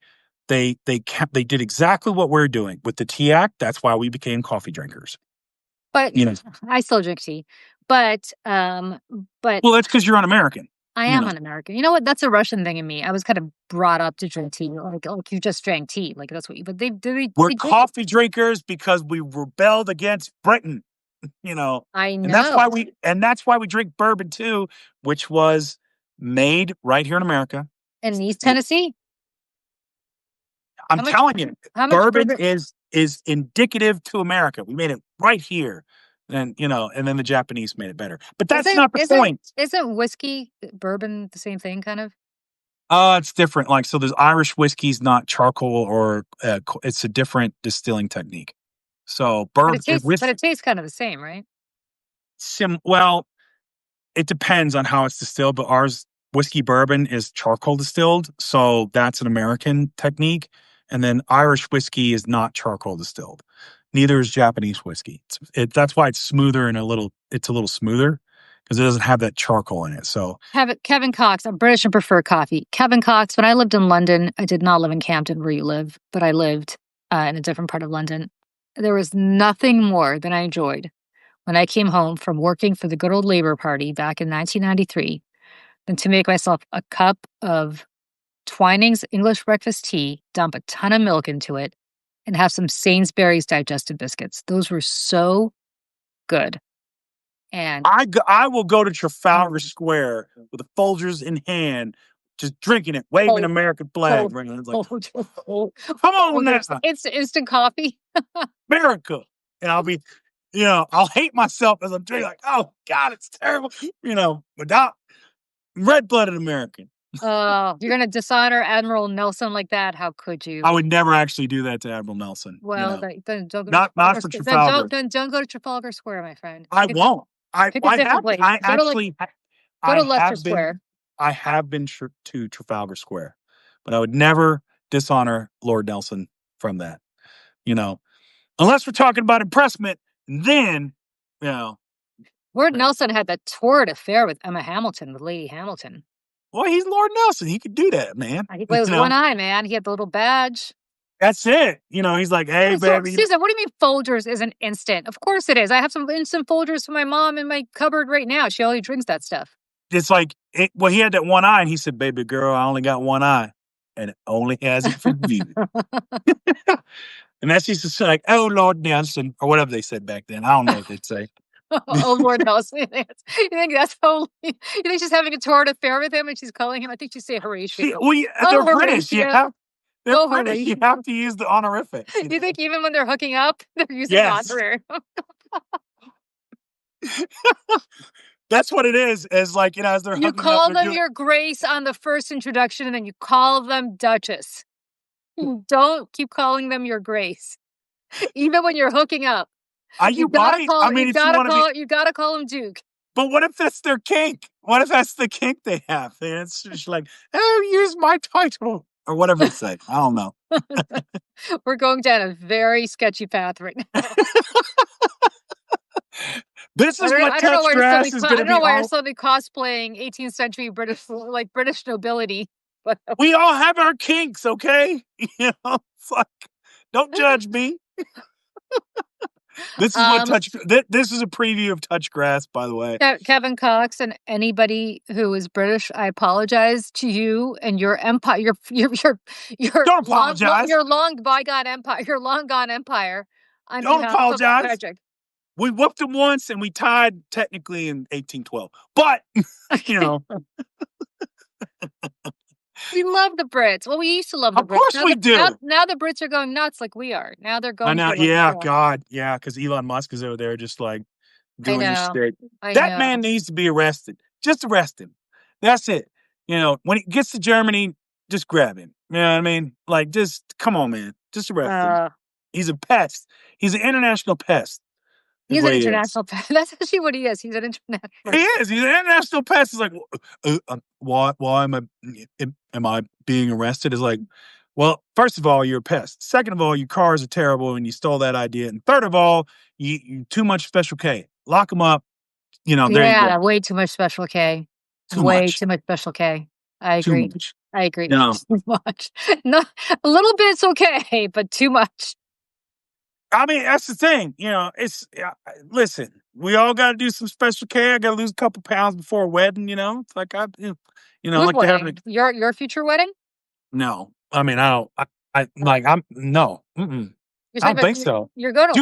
they did exactly what we're doing with the Tea Act. That's why we became coffee drinkers. But I still drink tea. But well, that's because you're un-American. I am un-American. You know what? That's a Russian thing in me. I was kind of brought up to drink tea. Like you just drank tea. Like that's what you. But we're coffee drinkers because we rebelled against Britain. I know. And that's why we drink bourbon too, which was made right here in America. In East Tennessee. I'm telling you, bourbon is is indicative to America. We made it right here. And and then the Japanese made it better. But that's not the point. Isn't whiskey, bourbon the same thing, kind of? It's different. Like, so there's Irish whiskey's not charcoal or it's a different distilling technique. So But bourbon it tastes kind of the same, right? well, it depends on how it's distilled, but ours whiskey bourbon is charcoal distilled, so that's an American technique. And then Irish whiskey is not charcoal distilled. Neither is Japanese whiskey. That's why it's smoother and it's a little smoother because it doesn't have that charcoal in it. So Kevin Cox, I'm British and prefer coffee. Kevin Cox, when I lived in London, I did not live in Camden where you live, but I lived in a different part of London. There was nothing more than I enjoyed when I came home from working for the good old Labour Party back in 1993 than to make myself a cup of Twinings English breakfast tea, dump a ton of milk into it, and have some Sainsbury's digestive biscuits. Those were so good. And I will go to Trafalgar Square with the Folgers in hand, just drinking it, waving American flag. Right? It's like, come on now. It's instant coffee. America. And I'll be, I'll hate myself as I'm drinking, like, oh God, it's terrible. Without red-blooded American. You're going to dishonor Admiral Nelson like that? How could you? I would never actually do that to Admiral Nelson. Well, then don't go not for Trafalgar. Then don't go to Trafalgar Square, my friend. I won't. I have. I actually. Go to Leicester Square. I have been to Trafalgar Square, but I would never dishonor Lord Nelson from that. Unless we're talking about impressment, then Lord Nelson had that torrid affair with Emma Hamilton, with Lady Hamilton. Well, he's Lord Nelson. He could do that, man. He plays one eye, man. He had the little badge. That's it. He's like, hey, baby. Susan, what do you mean Folgers is an instant? Of course it is. I have some instant Folgers for my mom in my cupboard right now. She only drinks that stuff. It's like, he had that one eye, and he said, baby girl, I only got one eye, and it only has it for you. And that's just like, oh, Lord Nelson, or whatever they said back then. I don't know what they'd say. Oh, Lord Nelson. You think that's totally, you think she's having a torrid affair with him and she's calling him? I think she'd say Horatio. They're British. They're British. You have to use the honorific. You think even when they're hooking up, they're using honorary? That's what it is. As like, as they're hooking up. You call them your grace on the first introduction, and then you call them Duchess. You don't keep calling them your grace. Even when you're hooking up. You gotta call him Duke. But what if that's their kink? What if that's the kink they have? It's just like, oh, use my title. Or whatever they say. I don't know. We're going down a very sketchy path right now. This is what Touch Grass is going to be. I don't know why you're suddenly cosplaying 18th century British nobility. But we all have our kinks, okay? Fuck. Don't judge me. This is this is a preview of Touch Grass, by the way. Kevin Cox and anybody who is British, I apologize to you and your empire. Your don't apologize. Your long bygone empire. Your long gone empire. Don't apologize. We whooped them once, and we tied technically in 1812. But We love the Brits. Well, we used to love the Brits. Of course we do. Now the Brits are going nuts like we are. Now they're going. I know. Yeah, God. Yeah, because Elon Musk is over there just like doing his shit. That man needs to be arrested. Just arrest him. That's it. When he gets to Germany, just grab him. You know what I mean? Like, just come on, man. Just arrest him. He's a pest. He's an international pest. He's an international pest. That's actually what he is. He's an international. He is. He's an international pest. It's like, why am I being arrested? It's like, well, first of all, you're a pest. Second of all, your cars are terrible, and you stole that idea. And third of all, you too much Special K. Lock them up. There you go. Way too much Special K. Too much Special K. I agree. I agree. No. Too much. No, a little bit's okay, but too much. I mean, that's the thing. Listen, we all got to do some Special K. I got to lose a couple pounds before a wedding. It's like your future wedding. No, I mean, I don't. No. Mm-mm. I don't think so. You're going to.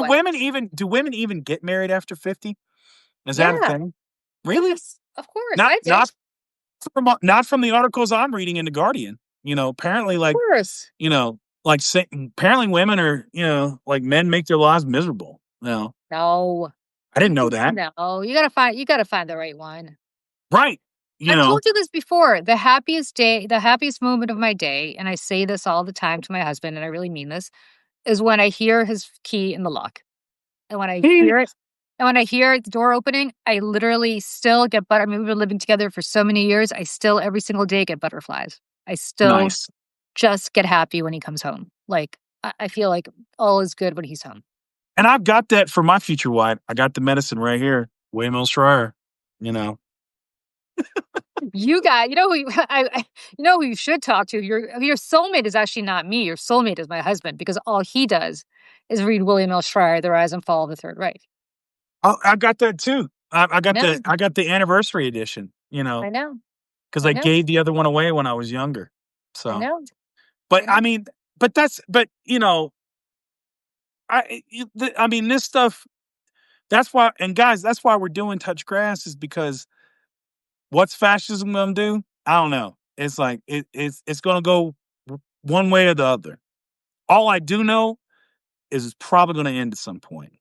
Do women even get married after 50? Is that a thing? Really? Yes, of course. Not from the articles I'm reading in the Guardian. Apparently, like, of course. Like, apparently women are, like men make their lives miserable. No, No. I didn't know that. No, you gotta find the right one. Right. You I've know, told you this before, the happiest moment of my day, and I say this all the time to my husband, and I really mean this, is when I hear his key in the lock. And when I hear it and when I hear the door opening, I literally still get I mean, we've been living together for so many years, I still every single day get butterflies. I still nice. just get happy when he comes home. Like, I feel like all is good when he's home. And I've got that for my future wife. I got the medicine right here, William L. Schreier. You know, You know who you you know who you should talk to. Your soulmate is actually not me. Your soulmate is my husband because all he does is read William L. Schreier, The Rise and Fall of the Third Reich. I got that too. I I got know. the anniversary edition. I know. Because I I know. gave the other one away when I was younger. I So, know. but I I know. mean, but I mean, this stuff. That's why, and guys, that's why we're doing touch grass is because what's fascism gonna do? I don't know. It's like it's gonna go one way or the other. All I do know is it's probably gonna end at some point.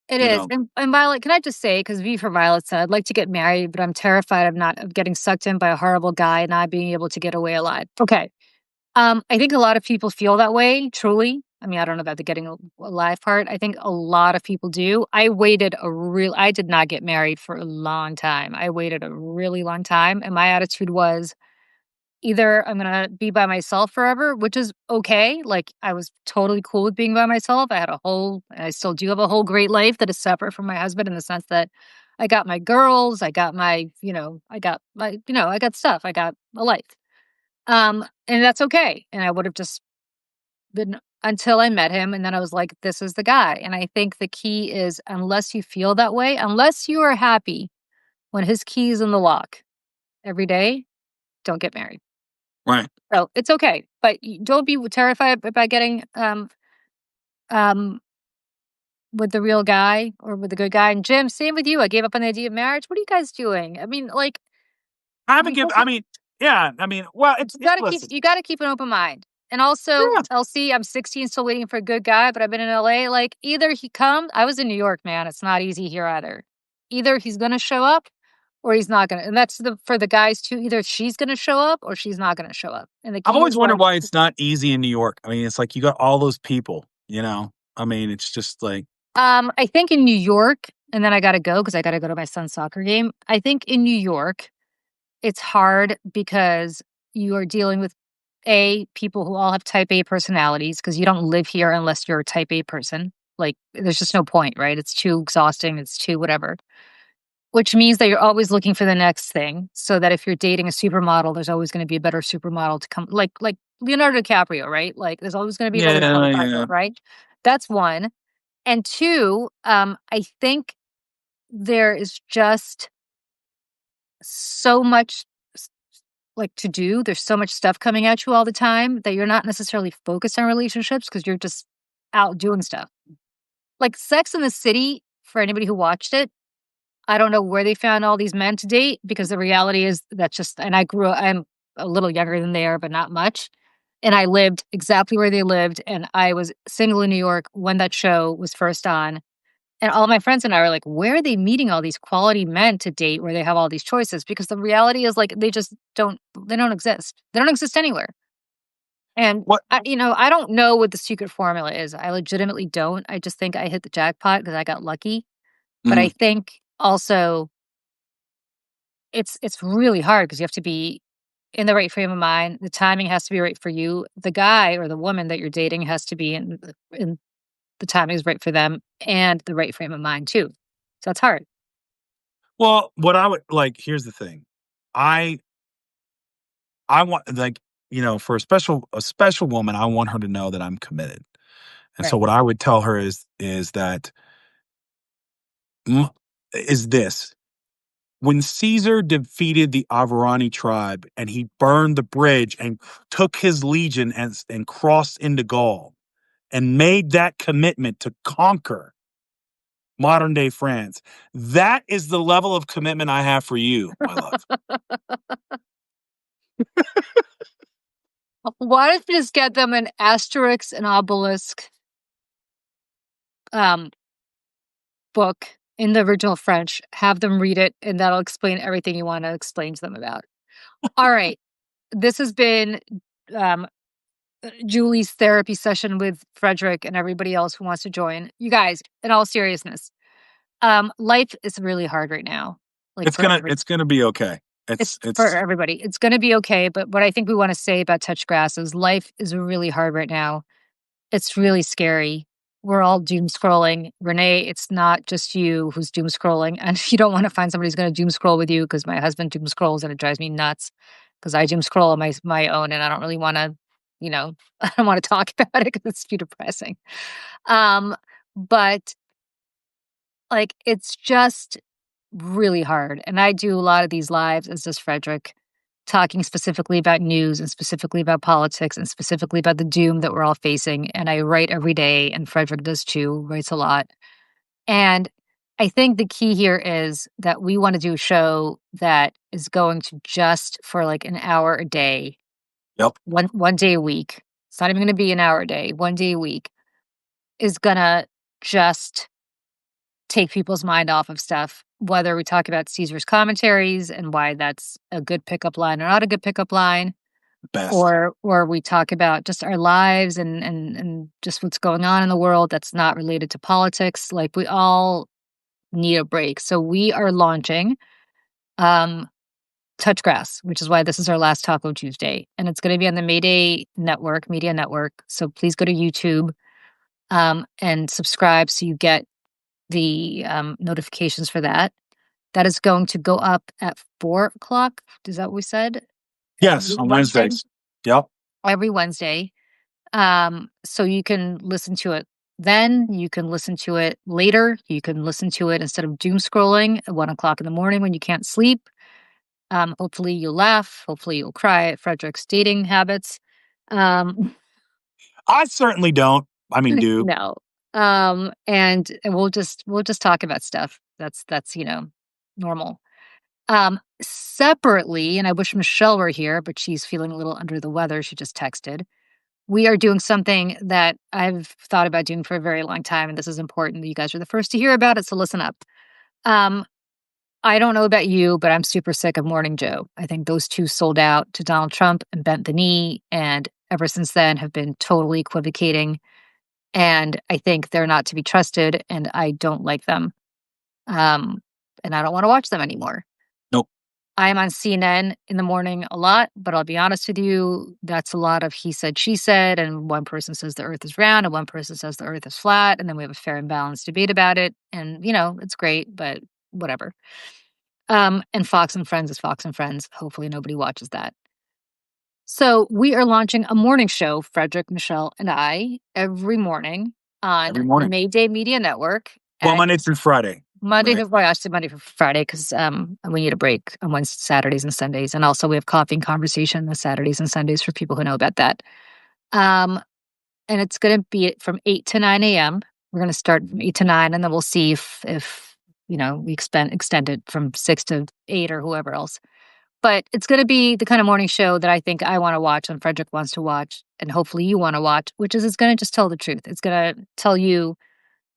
It You is, know, and Violet, can I just say, because V for Violet said, "I'd like to get married, but I'm terrified of getting sucked in by a horrible guy and not being able to get away alive." Okay, I think a lot of people feel that way, truly. I mean, I don't know about the getting alive part. I think a lot of people do. I did not get married for a long time. I waited a really long time, and my attitude was either I'm gonna be by myself forever, which is okay. Like, I was totally cool with being by myself. I still do have a whole great life that is separate from my husband in the sense that I got my girls, I got my, I got stuff, I got a life. And that's okay. And I would have just been until I met him. And then I was like, this is the guy. And I think the key is unless you feel that way, unless you are happy when his key is in the lock every day, don't get married. right? So, it's okay, but y don't be terrified about getting, um, with the real guy or with the good guy, and Jim, same with you, I gave up on the idea of marriage. What are you guys doing? I mean, like, I haven't we given. both I mean, yeah. I mean, well, listen. you gotta keep an open mind, and also, Yeah, LC, I'm 16, still waiting for a good guy, but I've been in LA, like, either he come I was in New York, man, it's not easy here either. Either he's gonna show up or he's not gonna, and that's for the guys too, either she's gonna show up or she's not gonna show up, and the I've key always is, wondered like, why it's not easy in New York. I mean, it's like you got all those people. I mean, it's just like I think in New York, and then I gotta go because I gotta go to my son's soccer game. I think in New York, it's hard because you are dealing with people who all have type A personalities because you don't live here unless you're a type A person. Like, there's just no point, right? It's too exhausting. It's too whatever. Which means that you're always looking for the next thing. So that if you're dating a supermodel, there's always going to be a better supermodel to come. Like Leonardo DiCaprio, right? Like, there's always going to be another yeah, Gwyneth yeah. Paltrow, right? That's one. And two, I think there is just so much s like, to do. There's so much stuff coming at you all the time that you're not necessarily focused on relationships because 'cause you're just out doing stuff. Like, Sex and the City, for anybody who watched it, I don't know where they found all these men to date because the reality is that's just and I'm a little younger than they are, but not much, and I lived exactly where they lived, and I was single in New York when that show was first on. And all my friends and I were like, "Where are they meeting all these quality men to date where they have all these choices?" Because the reality is, like, they don't exist. They don't exist anywhere. And What? I don't know what the secret formula is. I legitimately don't. I just think I hit the jackpot because I got lucky. But I Mhm. think also it's really hard because you have to be in the right frame of mind. The timing has to be right for you. The guy or the woman that you're dating has to be in the timing is right for them and the right frame of mind too. So it's hard. Well, what I would like. Here's the thing. I I want like for a special woman, I want her to know that I'm committed. And so Right. what I would tell her is that m- is this when Caesar defeated the Avarani tribe and he burned the bridge and took his legion and crossed into Gaul and made that commitment to conquer modern day France, that is the level of commitment I have for you, my love. Why don't you just get them an Asterix and Obelisk um, book in the original French, have them read it, and that'll explain everything you want to explain to them about. All right. This has been um, Julie's therapy session with Frederick and everybody else who wants to join. You guys, in all seriousness, life is really hard right now. Like It's gonna be okay. it's It's for everybody. It's gonna be okay. But what I think we want to say about touch grass is life is really hard right now. It's really scary. We're all doom scrolling. Renee, it's not just you who's doom scrolling. And you don't want to find somebody who's going to doom scroll with you because my husband doom scrolls and it drives me nuts because I doom scroll on my own and I don't really want to, I don't want to talk about it because it's too depressing. But like, it's just really hard. And I do a lot of these lives as does Frederick, talking specifically about news and specifically about politics and specifically about the doom that we're all facing. And I write every day, and Frederick does too, writes a lot. And I think the key here is that we want to do a show that is going to just for like an hour a day. Yep. One day a week. It's not even going to be an hour a day. One day a week is going to just take people's mind off of stuff, whether we talk about Caesar's commentaries and why that's a good pickup line or not a good pickup line, best. or we talk about just our lives and just what's going on in the world that's not related to politics. Like, we all need a break. So we are launching Touch Grass, which is why this is our last Taco Tuesday. And it's going to be on the Mayday Network, Media Network. So please go to YouTube and subscribe so you get the notifications for that. That is going to go up at 4:00. Is that what we said? Yes, on Wednesdays. Yep. Every Wednesday. So you can listen to it then. You can listen to it later. You can listen to it instead of doom scrolling at 1:00 in the morning when you can't sleep. Hopefully you'll laugh. Hopefully you'll cry at Frederick's dating habits. I certainly don't. I mean, do. No. And we'll just talk about stuff that's normal. Separately, and I wish Michelle were here, but she's feeling a little under the weather. She just texted. We are doing something that I've thought about doing for a very long time, and this is important. You guys are the first to hear about it, so listen up. I don't know about you, but I'm super sick of Morning Joe. I think those two sold out to Donald Trump and bent the knee, and ever since then have been totally equivocating. And I think they're not to be trusted, and I don't like them. And I don't want to watch them anymore. Nope. I'm on CNN in the morning a lot, but I'll be honest with you, that's a lot of he said, she said, and one person says the earth is round and one person says the earth is flat, and then we have a fair and balanced debate about it. And, it's great, but whatever. And Fox and Friends is Fox and Friends. Hopefully nobody watches that. So we are launching a morning show, Frederick, Michelle, and I, every morning on the Mayday Media Network. Well, Monday through Friday. Monday through Friday. I said Monday through Friday because we need a break on Wednesdays, Saturdays, and Sundays. And also we have Coffee and Conversation on Saturdays and Sundays for people who know about that. And it's going to be from 8 to 9 a.m. We're going to start from 8 to 9, and then we'll see if we extend it from 6 to 8 or whoever else. But it's going to be the kind of morning show that I think I want to watch and Frederick wants to watch, and hopefully you want to watch, which is it's going to just tell the truth. It's going to tell you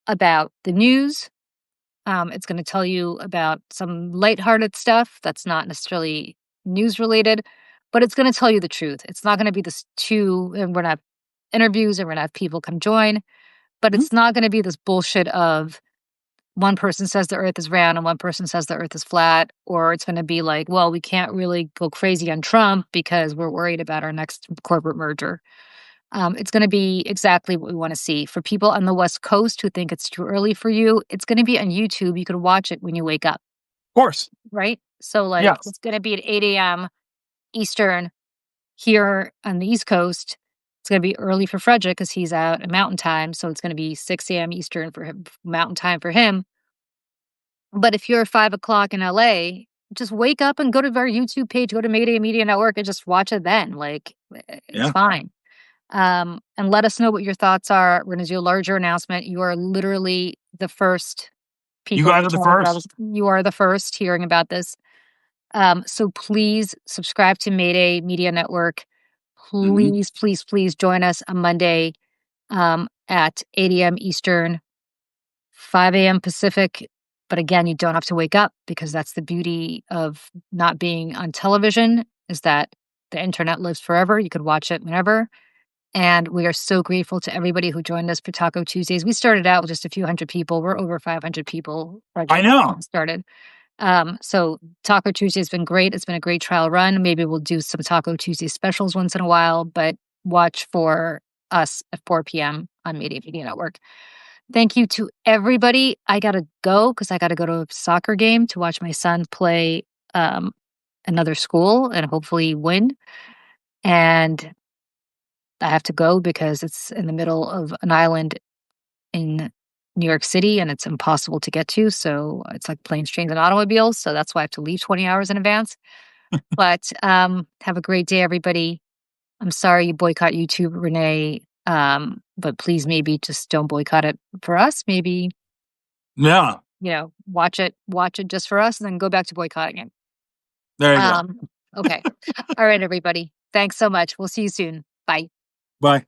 about the news. It's going to tell you about some lighthearted stuff that's not necessarily news related, but it's going to tell you the truth. It's not going to be this and we're going to have interviews and we're going to have people come join, but it's not going to be this bullshit of one person says the earth is round and one person says the earth is flat, or it's going to be like, well, we can't really go crazy on Trump because we're worried about our next corporate merger. It's going to be exactly what we want to see. For people on the West Coast who think it's too early for you, it's going to be on YouTube. You can watch it when you wake up. Of course. Right? So It's going to be at 8 a.m. Eastern here on the East Coast. It's going to be early for Frederick because he's out at Mountain Time. So it's going to be 6 a.m. Eastern for him, Mountain Time for him. But if you're 5 o'clock in LA, just wake up and go to our YouTube page, go to Mayday Media Network and just watch it then. It's fine. And let us know what your thoughts are. We're going to do a larger announcement. You are literally the first people. You guys are the first. You are the first hearing about this. So please subscribe to Mayday Media Network. Mhm. please, please, please join us on Monday at 8 a.m. Eastern, 5 a.m. Pacific. But again, you don't have to wake up because that's the beauty of not being on television is that the internet lives forever. You could watch it whenever. And we are so grateful to everybody who joined us for Taco Tuesdays. We started out with just a few hundred people. We're over 500 people right I now. know. Started. So Taco Tuesday has been great. It's been a great trial run. Maybe we'll do some Taco Tuesday specials once in a while, but watch for us at 4 p.m. on Media Network. Thank you to everybody. I gotta go because I gotta go to a soccer game to watch my son play um, another school and hopefully win. And I have to go because it's in the middle of an island in New York City and it's impossible to get to. So it's like planes, trains, and automobiles. So that's why I have to leave 20 hours in advance. But have a great day, everybody. I'm sorry you boycott YouTube, Renee. But please maybe just don't boycott it for us. Maybe, Yeah. watch it just for us and then go back to boycotting it. There you go. Um, okay. All right, everybody. Thanks so much. We'll see you soon. Bye. Bye.